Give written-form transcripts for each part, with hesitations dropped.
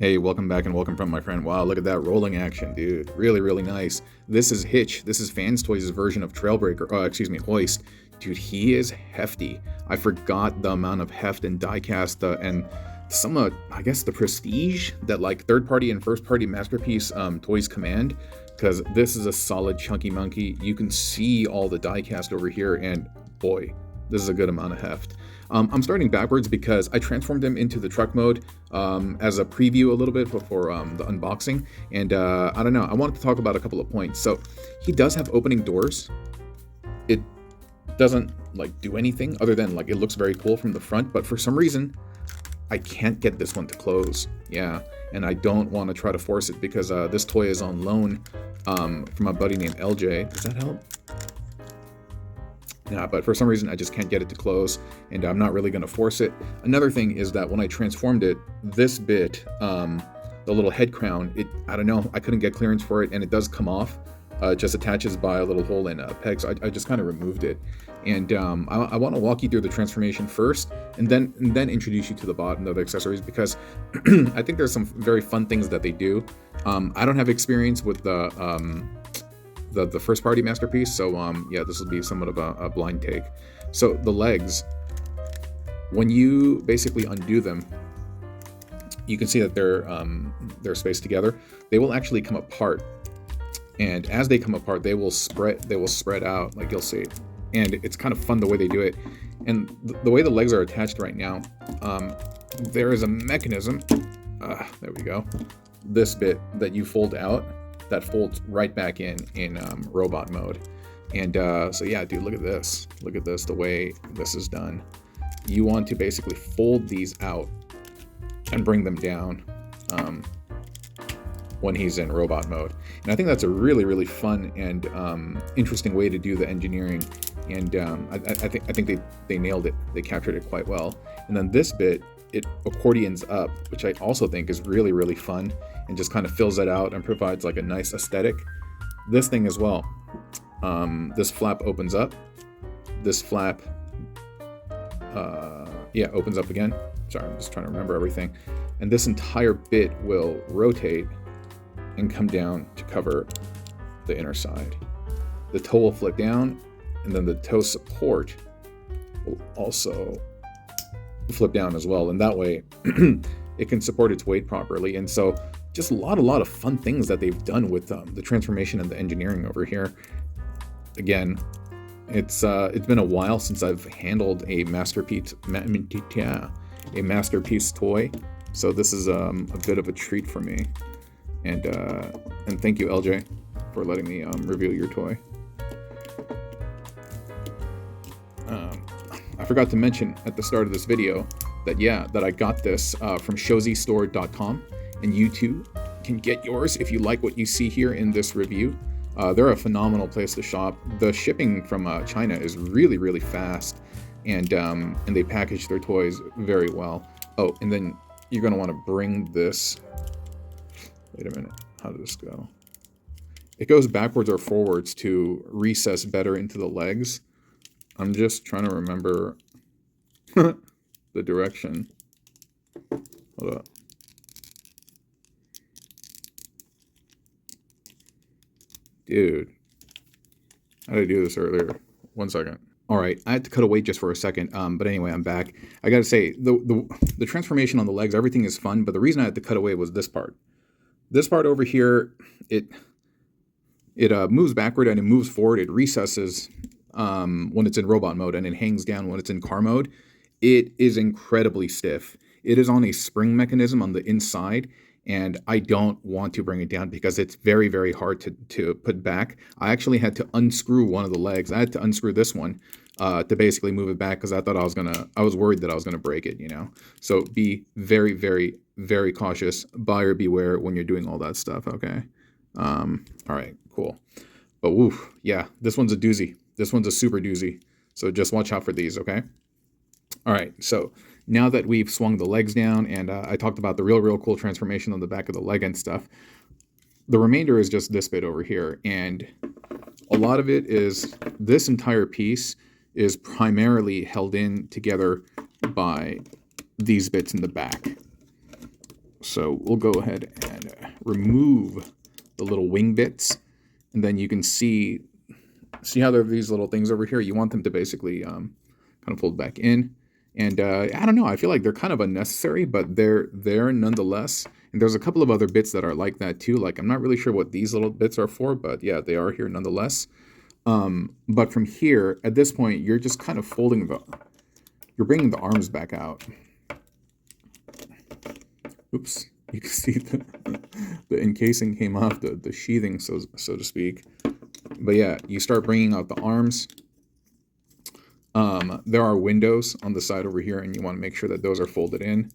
Hey, welcome back and welcome from my friend. Wow, look at that rolling action, dude. Really, really nice. This is Hitch. This is Fans Toys' version of Hoist. Dude, he is hefty. I forgot the amount of heft and diecast and some, I guess, the prestige that like third-party and first-party Masterpiece toys command. Because this is a solid chunky monkey. You can see all the diecast over here, and boy, this is a good amount of heft. I'm starting backwards because I transformed him into the truck mode as a preview a little bit before the unboxing. And I don't know, I wanted to talk about a couple of points. So he does have opening doors. It doesn't like do anything other than like it looks very cool from the front, but for some reason I can't get this one to close. Yeah, and I don't want to try to force it because this toy is on loan from a buddy named LJ. Does that help? Yeah, but for some reason I just can't get it to close, and I'm not really going to force it. Another thing is that when I transformed it, this bit, the little head crown, I don't know, I couldn't get clearance for it, and it does come off. It just attaches by a little hole in a peg, so I just kind of removed it. And I want to walk you through the transformation first, and then introduce you to the bot and the other accessories, because I think there's some very fun things that they do. I don't have experience with the first party Masterpiece, so yeah, this will be somewhat of a blind take. So the legs, when you basically undo them, you can see that they're spaced together. They will actually come apart, and as they come apart, they will spread out, like you'll see. And it's kind of fun the way they do it. And the way the legs are attached right now, there is a mechanism. There we go. This bit that you fold out, that folds right back in robot mode. And so yeah, dude, look at this. Look at this, the way this is done. You want to basically fold these out and bring them down when he's in robot mode. And I think that's a really, really fun and interesting way to do the engineering. And I think they nailed it. They captured it quite well. And then this bit, it accordions up, which I also think is really, really fun, and just kind of fills it out and provides like a nice aesthetic. This thing as well. This flap opens up. This flap, opens up again. Sorry, I'm just trying to remember everything. And this entire bit will rotate and come down to cover the inner side. The toe will flip down, and then the toe support will also flip down as well, and that way it can support its weight properly. And so just a lot of fun things that they've done with the transformation and the engineering over here. Again, it's been a while since I've handled a masterpiece toy, so this is a bit of a treat for me. And thank you, LJ, for letting me reveal your toy. I forgot to mention at the start of this video that I got this from shozystore.com, and you too can get yours if you like what you see here in this review. They're a phenomenal place to shop. The shipping from China is really, really fast, and they package their toys very well. Oh, and then you're going to want to bring this. Wait a minute. How does this go? It goes backwards or forwards to recess better into the legs. I'm just trying to remember the direction. Hold up. Dude, how did I do this earlier? 1 second. All right, I had to cut away just for a second, but anyway, I'm back. I gotta say, the transformation on the legs, everything is fun, but the reason I had to cut away was this part. This part over here, it moves backward and it moves forward. It recesses when it's in robot mode, and it hangs down when it's in car mode. It is incredibly stiff. It is on a spring mechanism on the inside, and I don't want to bring it down because it's very, very hard to put back. I actually had to unscrew one of the legs. I had to unscrew this one to basically move it back because I thought I was worried that I was gonna break it, you know. So be very, very, very cautious. Buyer beware when you're doing all that stuff. Okay. All right. Cool. But woof, yeah, this one's a doozy. This one's a super doozy. So just watch out for these. Okay. All right. So now that we've swung the legs down, and I talked about the real cool transformation on the back of the leg and stuff, the remainder is just this bit over here. And a lot of it is this entire piece is primarily held in together by these bits in the back. So we'll go ahead and remove the little wing bits, and then you can see how there are these little things over here. You want them to basically kind of fold back in. And I don't know, I feel like they're kind of unnecessary, but they're there nonetheless. And there's a couple of other bits that are like that too. Like, I'm not really sure what these little bits are for, but yeah, they are here nonetheless. But from here, at this point, you're just kind of folding you're bringing the arms back out. Oops, you can see the encasing came off, the sheathing, so to speak. But yeah, you start bringing out the arms. There are windows on the side over here, and you want to make sure that those are folded in.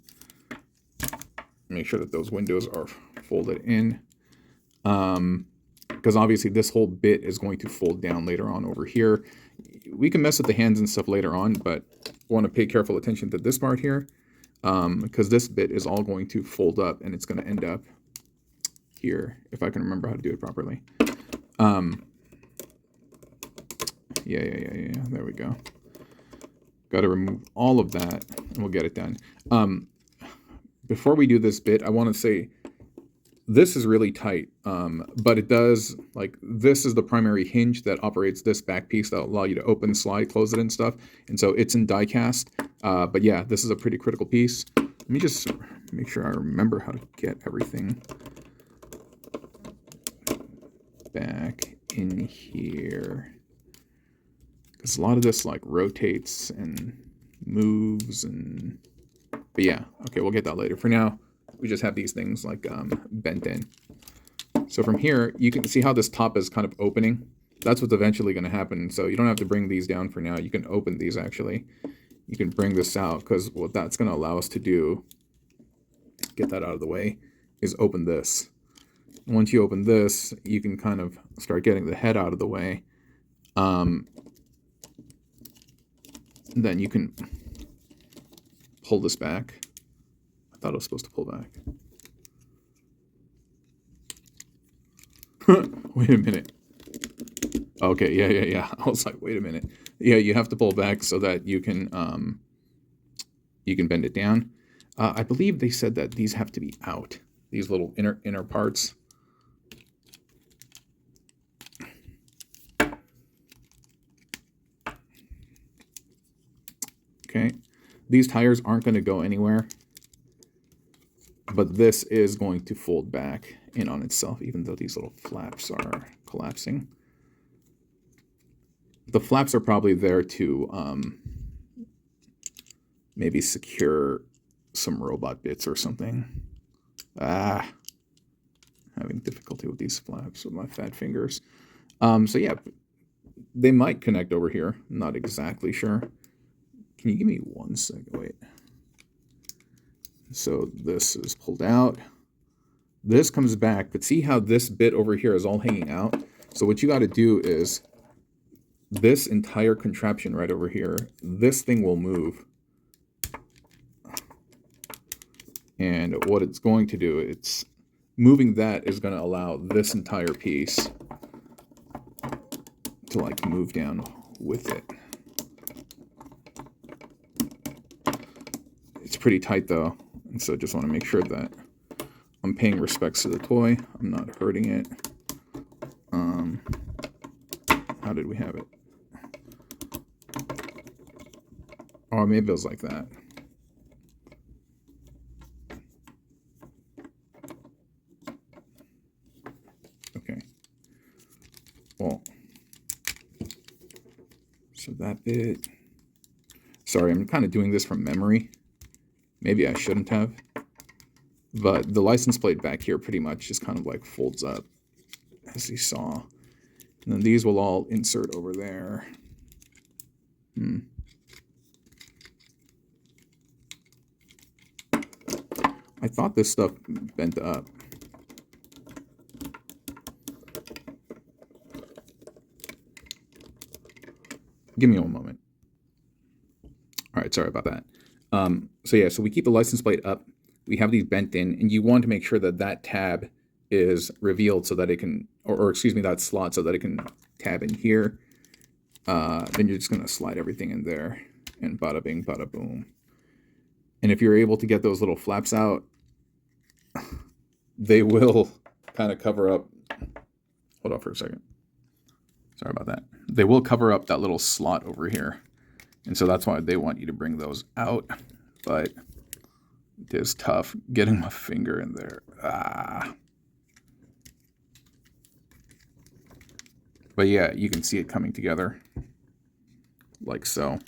Make sure that those windows are folded in. Because obviously this whole bit is going to fold down later on over here. We can mess with the hands and stuff later on, but want to pay careful attention to this part here. Because this bit is all going to fold up, and it's going to end up here, if I can remember how to do it properly. Yeah, there we go. Got to remove all of that, and we'll get it done. Before we do this bit, I want to say this is really tight, but it does, like, this is the primary hinge that operates this back piece that will allow you to open, slide, close it and stuff. And so it's in die cast, but yeah, this is a pretty critical piece. Let me just make sure I remember how to get everything back in here. Because a lot of this like rotates and moves and... But yeah, okay, we'll get that later. For now, we just have these things like bent in. So from here, you can see how this top is kind of opening. That's what's eventually going to happen. So you don't have to bring these down for now. You can open these actually. You can bring this out, because what that's going to allow us to do, get that out of the way, is open this. Once you open this, you can kind of start getting the head out of the way. Then you can pull this back. I thought it was supposed to pull back. Wait a minute. Okay, yeah. I was like, wait a minute. Yeah, you have to pull back so that you can bend it down. I believe they said that these have to be out. These little inner parts. Okay. These tires aren't going to go anywhere, but this is going to fold back in on itself, even though these little flaps are collapsing. The flaps are probably there to maybe secure some robot bits or something. Having difficulty with these flaps with my fat fingers. So yeah, they might connect over here. Not exactly sure. Can you give me 1 second? Wait. So this is pulled out. This comes back, but see how this bit over here is all hanging out? So what you got to do is this entire contraption right over here, this thing will move. And what it's going to do, it's moving that is going to allow this entire piece to like move down with it. It's pretty tight though, and so just want to make sure that I'm paying respects to the toy. I'm not hurting it. How did we have it? Or maybe it was like that. Okay. Well, so that bit. Sorry, I'm kind of doing this from memory. Maybe I shouldn't have. But the license plate back here pretty much just kind of like folds up, as you saw. And then these will all insert over there. I thought this stuff bent up. Give me 1 moment. All right, sorry about that. So yeah, so we keep the license plate up. We have these bent in, and you want to make sure that that tab is revealed so that it can, or excuse me, that slot so that it can tab in here. Then you're just going to slide everything in there, and bada bing, bada boom. And if you're able to get those little flaps out, they will kind of cover up. Hold on for a second. Sorry about that. They will cover up that little slot over here. And so that's why they want you to bring those out. But it is tough getting my finger in there. But yeah, you can see it coming together like so.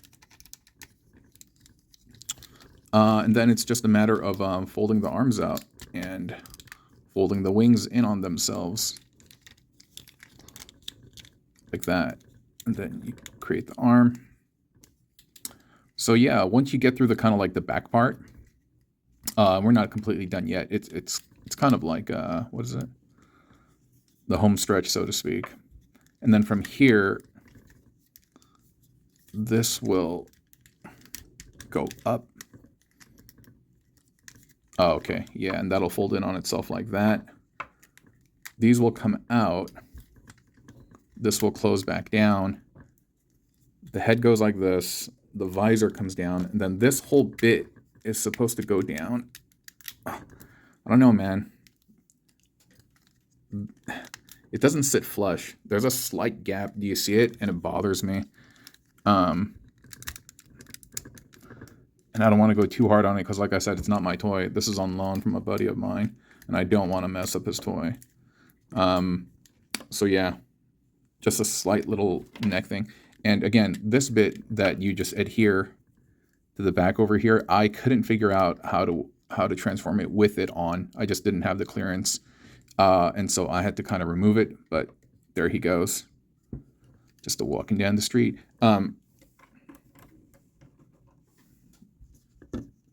And then it's just a matter of folding the arms out and folding the wings in on themselves. Like that. And then you create the arm. So yeah, once you get through the kind of like the back part, we're not completely done yet. It's kind of like what is it? The home stretch, so to speak. And then from here, this will go up. Oh, okay, yeah, and that'll fold in on itself like that. These will come out. This will close back down. The head goes like this. The visor comes down, and then this whole bit is supposed to go down. I don't know, man. It doesn't sit flush. There's a slight gap. Do you see it? And it bothers me. And I don't want to go too hard on it because, like I said, it's not my toy. This is on loan from a buddy of mine, and I don't want to mess up his toy. So yeah, just a slight little neck thing. And again, this bit that you just adhere to the back over here, I couldn't figure out how to transform it with it on. I just didn't have the clearance. And so I had to kind of remove it, but there he goes. Just walking down the street.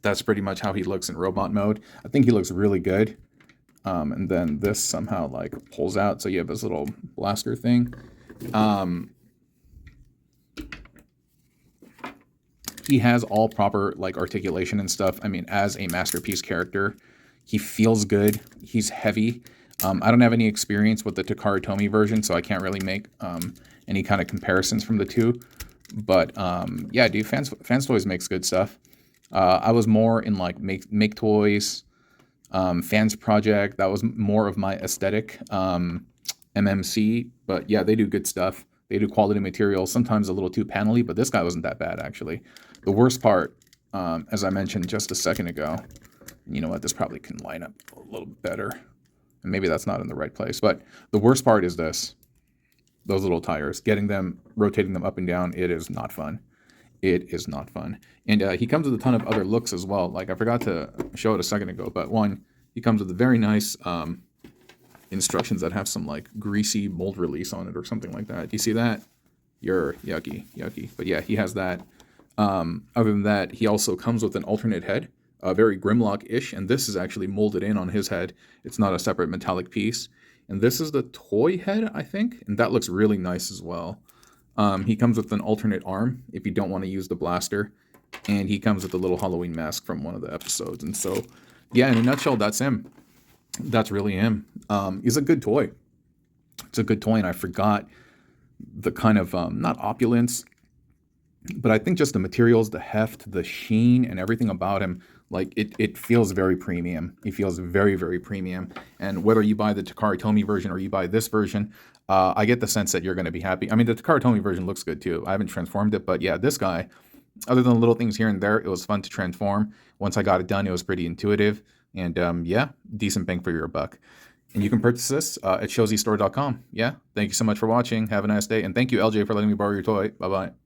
That's pretty much how he looks in robot mode. I think he looks really good. And then this somehow like pulls out. So you have this little blaster thing. He has all proper like articulation and stuff. I mean, as a Masterpiece character, he feels good. He's heavy. I don't have any experience with the Takara Tomy version, so I can't really make any kind of comparisons from the two. But yeah, dude, Fans Toys makes good stuff. I was more in like make toys, Fans Project. That was more of my aesthetic. MMC, but yeah, they do good stuff. They do quality material, sometimes a little too panely, but this guy wasn't that bad actually. The worst part, as I mentioned just a second ago, you know what, this probably can line up a little better. And maybe that's not in the right place, but the worst part is this. Those little tires, getting them, rotating them up and down, it is not fun. It is not fun. And he comes with a ton of other looks as well. Like I forgot to show it a second ago, but one, he comes with a very nice instructions that have some like greasy mold release on it or something like that. Do you see that? You're yucky. But yeah, he has that. Other than that, he also comes with an alternate head, very Grimlock-ish, and this is actually molded in on his head. It's not a separate metallic piece. And this is the toy head, I think, and that looks really nice as well. He comes with an alternate arm if you don't want to use the blaster, and he comes with a little Halloween mask from one of the episodes. And so, yeah, in a nutshell, that's him. That's really him. He's a good toy. It's a good toy, and I forgot the kind of, not opulence, but I think just the materials, the heft, the sheen, and everything about him, like, it feels very premium. He feels very, very premium. And whether you buy the Takara Tomy version or you buy this version, I get the sense that you're going to be happy. I mean, the Takara Tomy version looks good, too. I haven't transformed it, but yeah, this guy, other than little things here and there, it was fun to transform. Once I got it done, it was pretty intuitive. And yeah, decent bang for your buck. And you can purchase this at showzstore.com. Yeah, thank you so much for watching. Have a nice day. And thank you, LJ, for letting me borrow your toy. Bye-bye.